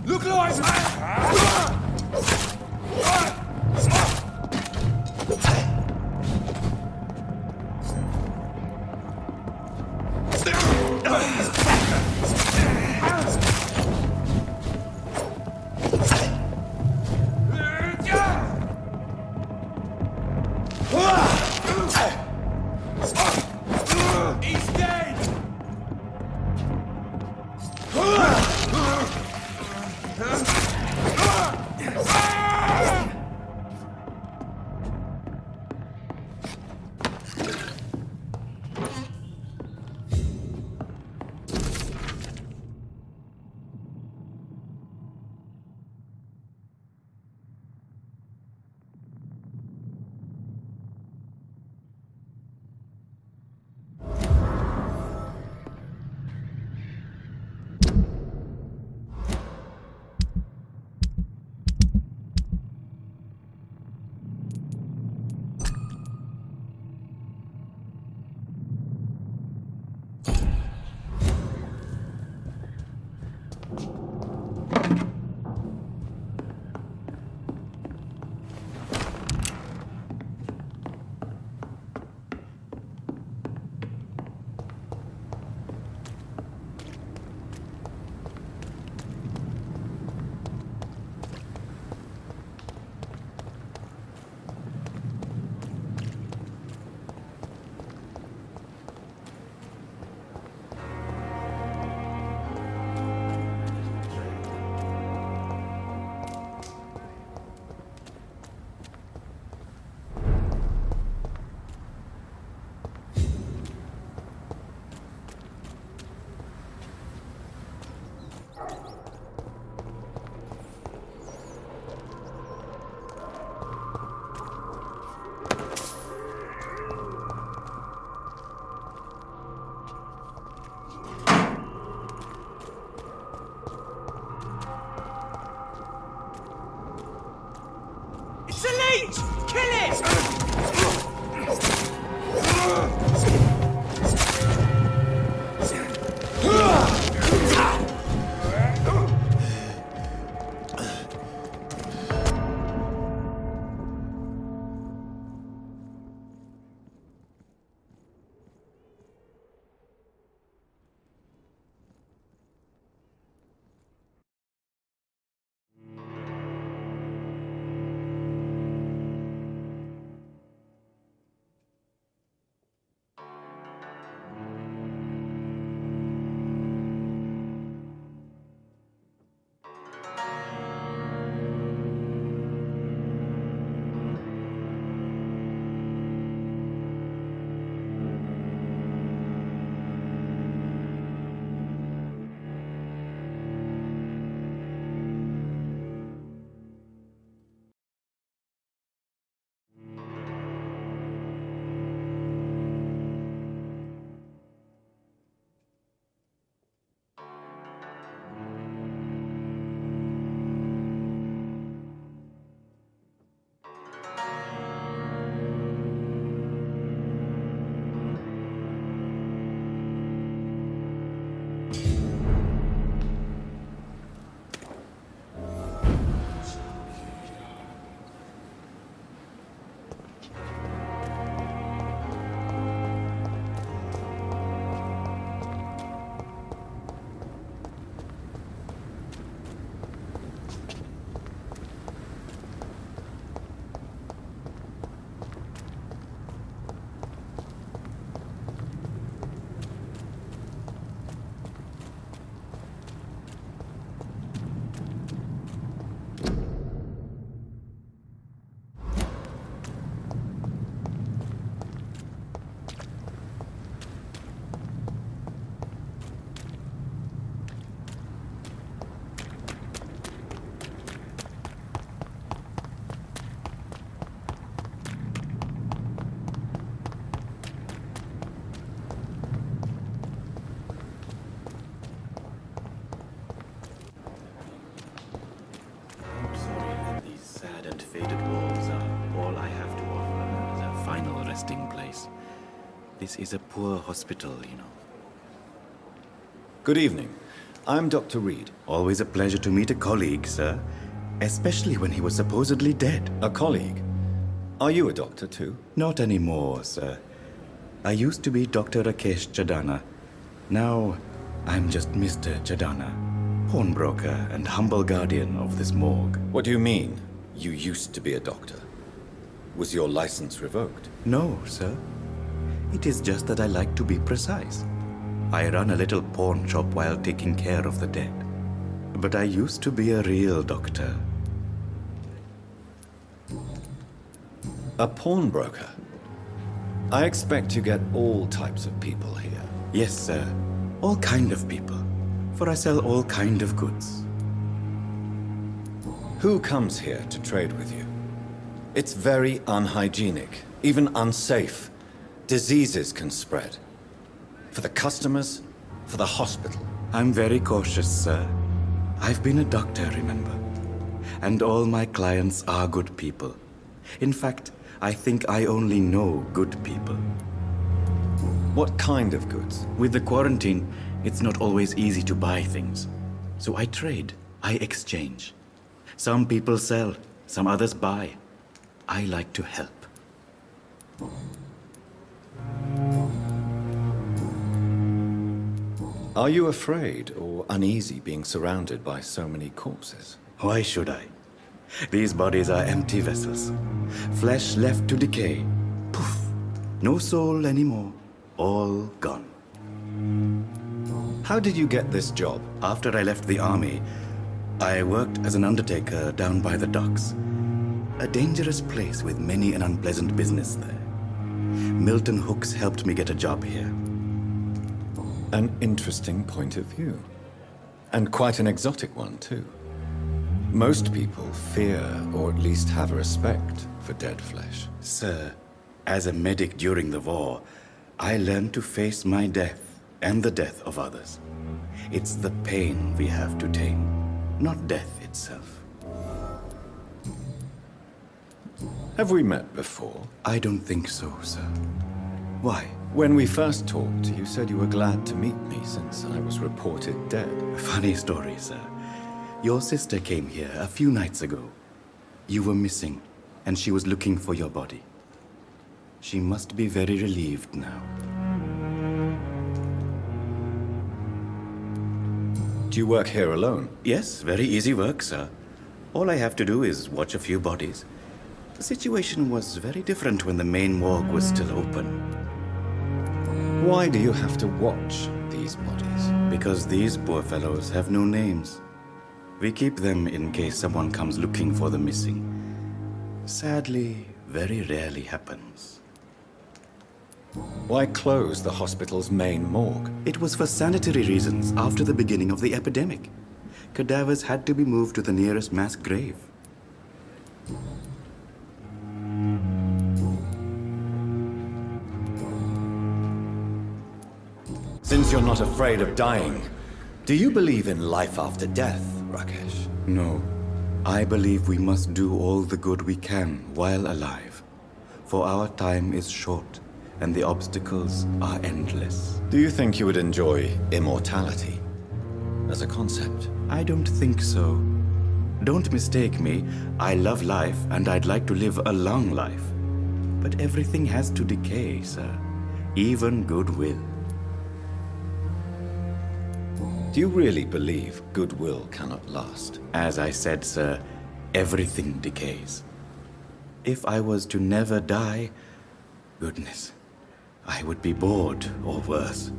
Look alive! He's dead! It's a leech! Kill it! and faded walls are all I have to offer as a final resting place. This is a poor hospital, you know. Good evening. I'm Dr. Reed. Always a pleasure to meet a colleague, sir. Especially when he was supposedly dead. A colleague? Are you a doctor too? Not anymore, sir. I used to be Dr. Rakesh Chadana. Now, I'm just Mr. Chadana, pawnbroker and humble guardian of this morgue. What do you mean, you used to be a doctor? Was your license revoked? No, sir. It is just that I like to be precise. I run a little pawn shop while taking care of the dead. But I used to be a real doctor. A pawnbroker? I expect you get all types of people here. Yes, sir. All kind of people. For I sell all kind of goods. Who comes here to trade with you? It's very unhygienic, even unsafe. Diseases can spread. For the customers, for the hospital. I'm very cautious, sir. I've been a doctor, remember? And all my clients are good people. In fact, I think I only know good people. What kind of goods? With the quarantine, it's not always easy to buy things. So I trade, I exchange. Some people sell, some others buy. I like to help. Are you afraid or uneasy being surrounded by so many corpses? Why should I? These bodies are empty vessels. Flesh left to decay. Poof. No soul anymore. All gone. How did you get this job? After I left the army, I worked as an undertaker down by the docks. A dangerous place with many an unpleasant business there. Milton Hooks helped me get a job here. An interesting point of view. And quite an exotic one, too. Most people fear, or at least have a respect, for dead flesh. Sir, as a medic during the war, I learned to face my death and the death of others. It's the pain we have to tame, not death itself. Have we met before? I don't think so, sir. Why? When we first talked, you said you were glad to meet me since I was reported dead. Funny story, sir. Your sister came here a few nights ago. You were missing, and she was looking for your body. She must be very relieved now. Do you work here alone? Yes, very easy work, sir. All I have to do is watch a few bodies. The situation was very different when the main morgue was still open. Why do you have to watch these bodies? Because these poor fellows have no names. We keep them in case someone comes looking for the missing. Sadly, very rarely happens. Why close the hospital's main morgue? It was for sanitary reasons after the beginning of the epidemic. Cadavers had to be moved to the nearest mass grave. Since you're not afraid of dying, do you believe in life after death, Rakesh? No. I believe we must do all the good we can while alive. For our time is short, and the obstacles are endless. Do you think you would enjoy immortality as a concept? I don't think so. Don't mistake me. I love life, and I'd like to live a long life. But everything has to decay, sir. Even goodwill. Do you really believe goodwill cannot last? As I said, sir, everything decays. If I was to never die, goodness, I would be bored or worse.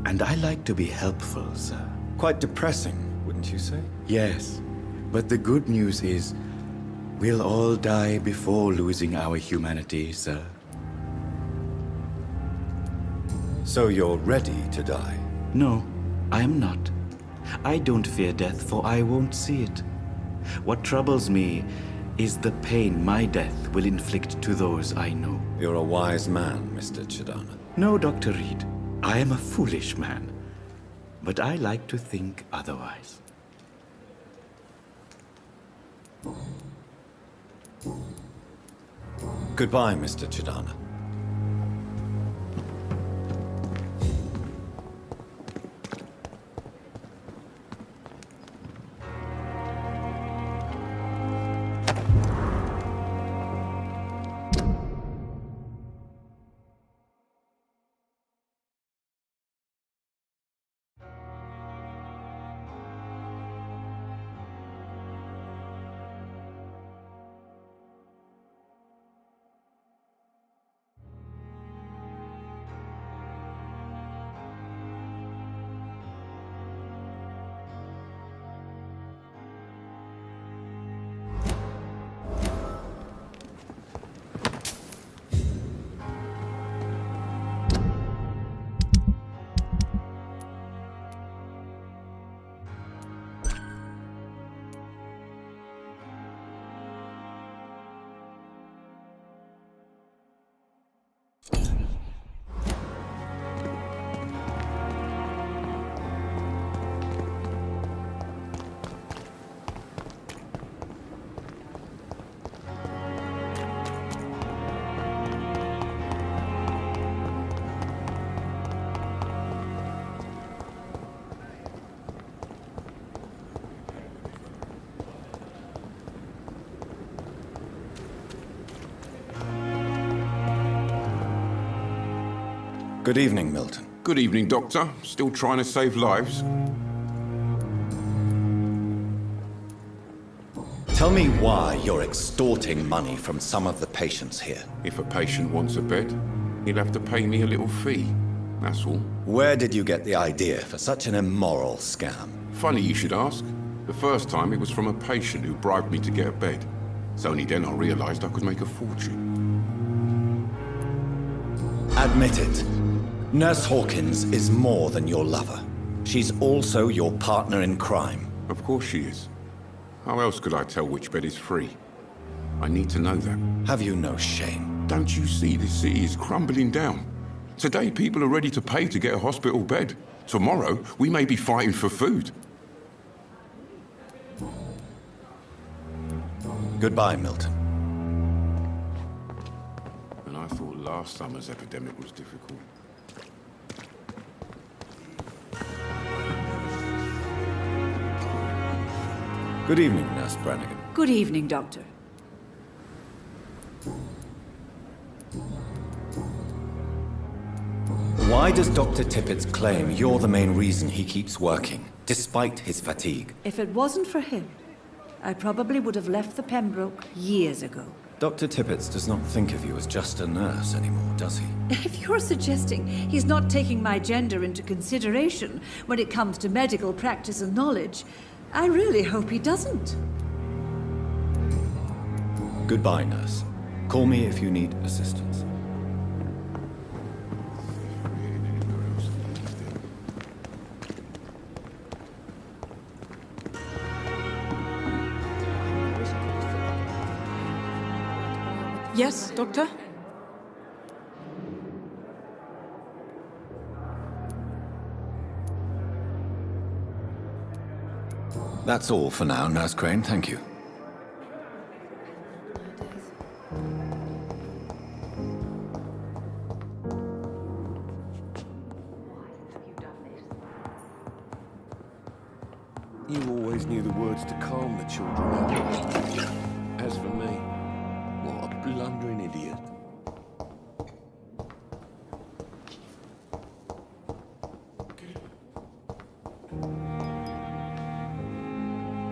And I like to be helpful, sir. Quite depressing, wouldn't you say? Yes, but the good news is we'll all die before losing our humanity, sir. So you're ready to die? No, I am not. I don't fear death, for I won't see it. What troubles me is the pain my death will inflict to those I know. You're a wise man, Mr. Chadana. No, Dr. Reed. I am a foolish man. But I like to think otherwise. Goodbye, Mr. Chidana. Good evening, Milton. Good evening, Doctor. Still trying to save lives? Tell me why you're extorting money from some of the patients here. If a patient wants a bed, he'll have to pay me a little fee. That's all. Where did you get the idea for such an immoral scam? Funny you should ask. The first time it was from a patient who bribed me to get a bed. It's only then I realized I could make a fortune. Admit it. Nurse Hawkins is more than your lover. She's also your partner in crime. Of course she is. How else could I tell which bed is free? I need to know that. Have you no shame? Don't you see this city is crumbling down? Today people are ready to pay to get a hospital bed. Tomorrow we may be fighting for food. Goodbye, Milton. And I thought last summer's epidemic was difficult. Good evening, Nurse Brannigan. Good evening, Doctor. Why does Dr. Tippett's claim you're the main reason he keeps working, despite his fatigue? If it wasn't for him, I probably would have left the Pembroke years ago. Dr. Tippett does not think of you as just a nurse anymore, does he? If you're suggesting he's not taking my gender into consideration when it comes to medical practice and knowledge, I really hope he doesn't. Goodbye, nurse. Call me if you need assistance. Yes, Doctor? That's all for now, Nurse Crane. Thank you. You always knew the words to calm the children. As for me, what a blundering idiot.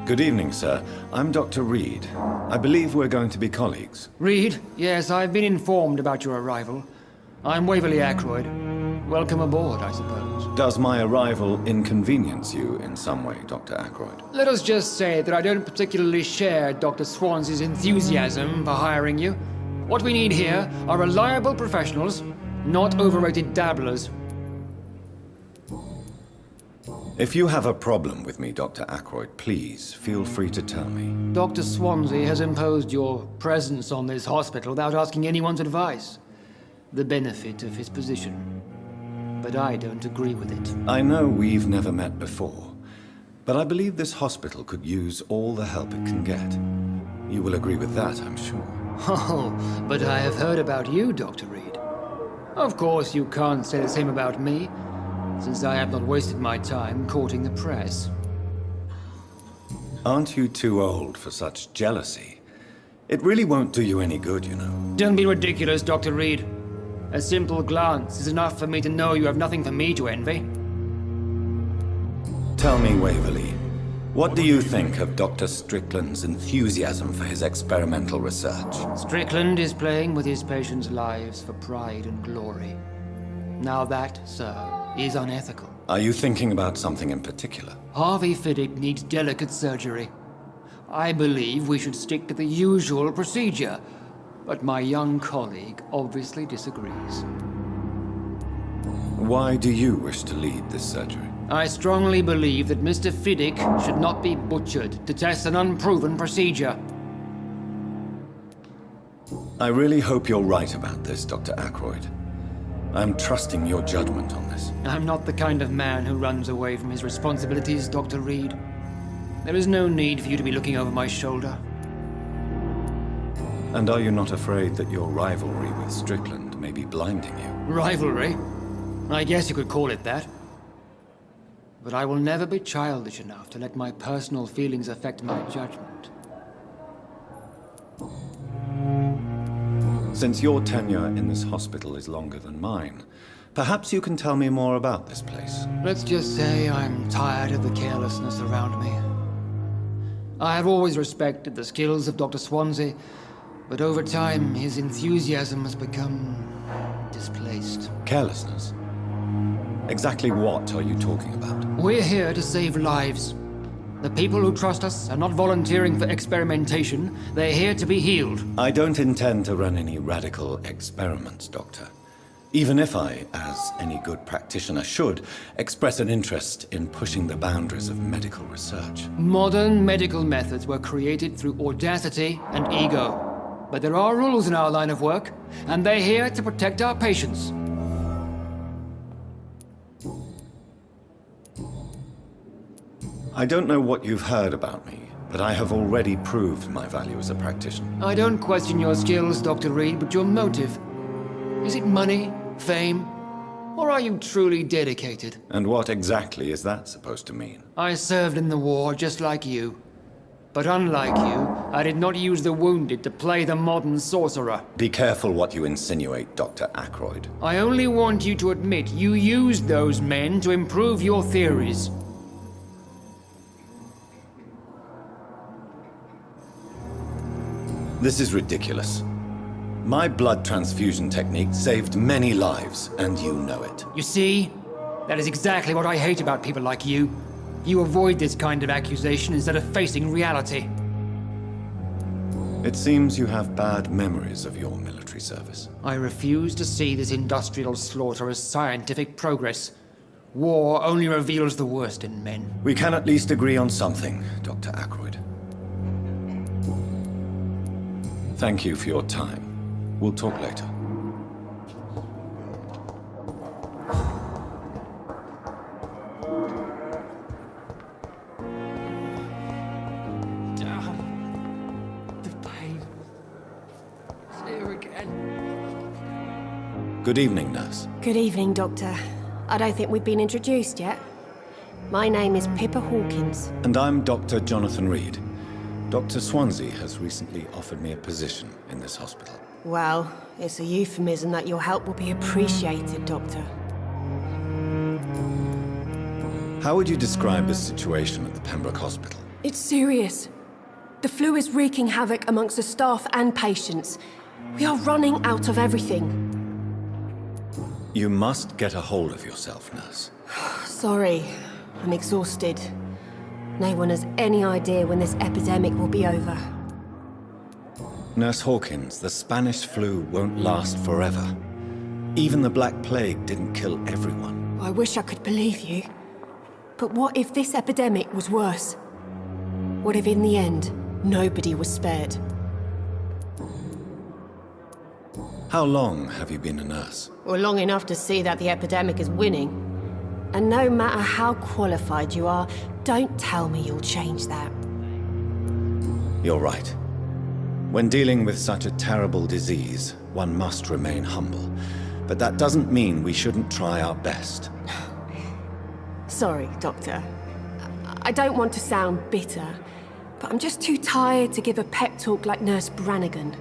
Good evening, sir. I'm Dr. Reed. I believe we're going to be colleagues. Reed, yes, I've been informed about your arrival. I'm Waverly Ackroyd. Welcome aboard, I suppose. Does my arrival inconvenience you in some way, Dr. Ackroyd? Let us just say that I don't particularly share Dr. Swansea's enthusiasm for hiring you. What we need here are reliable professionals, not overrated dabblers. If you have a problem with me, Dr. Ackroyd, please feel free to tell me. Dr. Swansea has imposed your presence on this hospital without asking anyone's advice. The benefit of his position. But I don't agree with it. I know we've never met before, but I believe this hospital could use all the help it can get. You will agree with that, I'm sure. Oh, but I have heard about you, Dr. Reed. Of course, you can't say the same about me, since I have not wasted my time courting the press. Aren't you too old for such jealousy? It really won't do you any good, you know. Don't be ridiculous, Dr. Reed. A simple glance is enough for me to know you have nothing for me to envy. Tell me, Waverly, what do you think of Dr. Strickland's enthusiasm for his experimental research? Strickland is playing with his patients' lives for pride and glory. Now that, sir, is unethical. Are you thinking about something in particular? Harvey Fiddick needs delicate surgery. I believe we should stick to the usual procedure, but my young colleague obviously disagrees. Why do you wish to lead this surgery? I strongly believe that Mr. Fiddick should not be butchered to test an unproven procedure. I really hope you're right about this, Dr. Ackroyd. I'm trusting your judgment on this. I'm not the kind of man who runs away from his responsibilities, Dr. Reed. There is no need for you to be looking over my shoulder. And are you not afraid that your rivalry with Strickland may be blinding you? Rivalry? I guess you could call it that. But I will never be childish enough to let my personal feelings affect my judgment. Since your tenure in this hospital is longer than mine, perhaps you can tell me more about this place. Let's just say I'm tired of the carelessness around me. I have always respected the skills of Dr. Swansea, but over time his enthusiasm has become displaced. Carelessness? Exactly what are you talking about? We're here to save lives. The people who trust us are not volunteering for experimentation. They're here to be healed. I don't intend to run any radical experiments, Doctor. Even if I, as any good practitioner should, express an interest in pushing the boundaries of medical research. Modern medical methods were created through audacity and ego. But there are rules in our line of work, and they're here to protect our patients. I don't know what you've heard about me, but I have already proved my value as a practitioner. I don't question your skills, Dr. Reed, but your motive. Is it money, fame, or are you truly dedicated? And what exactly is that supposed to mean? I served in the war just like you. But unlike you, I did not use the wounded to play the modern sorcerer. Be careful what you insinuate, Dr. Ackroyd. I only want you to admit you used those men to improve your theories. This is ridiculous. My blood transfusion technique saved many lives, and you know it. You see? That is exactly what I hate about people like you. You avoid this kind of accusation instead of facing reality. It seems you have bad memories of your military service. I refuse to see this industrial slaughter as scientific progress. War only reveals the worst in men. We can at least agree on something, Dr. Ackroyd. Thank you for your time. We'll talk later. The pain. It's here again. Good evening, nurse. Good evening, Doctor. I don't think we've been introduced yet. My name is Pippa Hawkins. And I'm Dr. Jonathan Reed. Dr. Swansea has recently offered me a position in this hospital. Well, it's a euphemism that your help will be appreciated, Doctor. How would you describe the situation at the Pembroke Hospital? It's serious. The flu is wreaking havoc amongst the staff and patients. We are running out of everything. You must get a hold of yourself, nurse. Sorry, I'm exhausted. No one has any idea when this epidemic will be over. Nurse Hawkins, the Spanish flu won't last forever. Even the Black Plague didn't kill everyone. I wish I could believe you. But what if this epidemic was worse? What if in the end, nobody was spared? How long have you been a nurse? Well, long enough to see that the epidemic is winning. And no matter how qualified you are, don't tell me you'll change that. You're right. When dealing with such a terrible disease, one must remain humble. But that doesn't mean we shouldn't try our best. Sorry, Doctor. I don't want to sound bitter, but I'm just too tired to give a pep talk like Nurse Brannigan.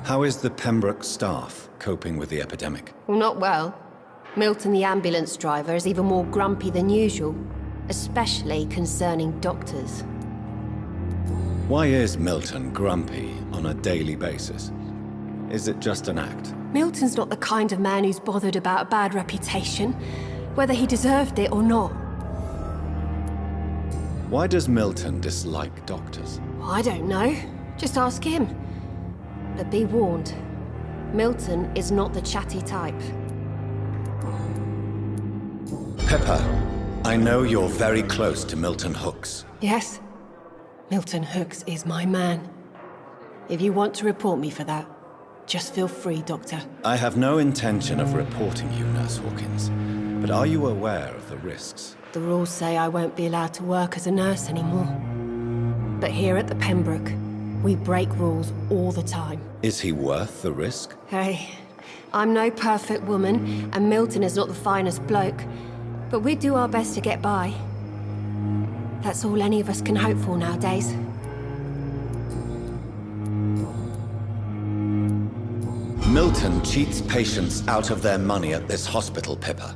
How is the Pembroke staff coping with the epidemic? Well, not well. Milton, the ambulance driver, is even more grumpy than usual, especially concerning doctors. Why is Milton grumpy on a daily basis? Is it just an act? Milton's not the kind of man who's bothered about a bad reputation, whether he deserved it or not. Why does Milton dislike doctors? I don't know. Just ask him. But be warned, Milton is not the chatty type. Pippa, I know you're very close to Milton Hooks. Yes, Milton Hooks is my man. If you want to report me for that, just feel free, Doctor. I have no intention of reporting you, Nurse Hawkins. But are you aware of the risks? The rules say I won't be allowed to work as a nurse anymore. But here at the Pembroke, we break rules all the time. Is he worth the risk? Hey, I'm no perfect woman, and Milton is not the finest bloke. But we do our best to get by. That's all any of us can hope for nowadays. Milton cheats patients out of their money at this hospital, Pippa.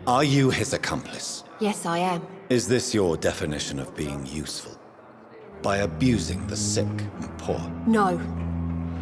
Are you his accomplice? Yes, I am. Is this your definition of being useful? By abusing the sick and poor? No.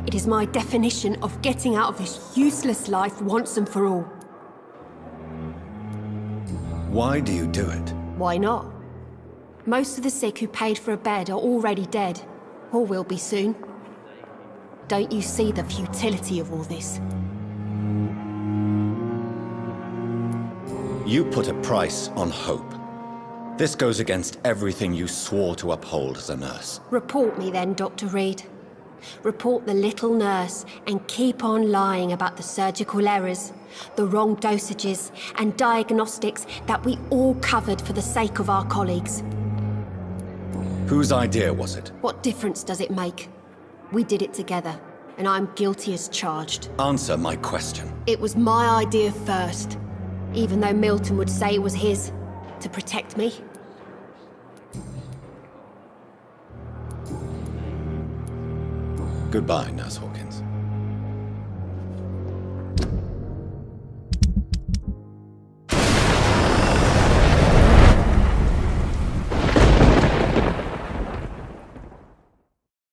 It is my definition of getting out of this useless life once and for all. Why do you do it? Why not? Most of the sick who paid for a bed are already dead, or will be soon. Don't you see the futility of all this? You put a price on hope. This goes against everything you swore to uphold as a nurse. Report me then, Dr. Reed. Report the little nurse and keep on lying about the surgical errors, the wrong dosages and diagnostics that we all covered for the sake of our colleagues. Whose idea was it? What difference does it make? We did it together, and I'm guilty as charged. Answer my question. It was my idea first, even though Milton would say it was his, to protect me. Goodbye, Nurse Hawkins.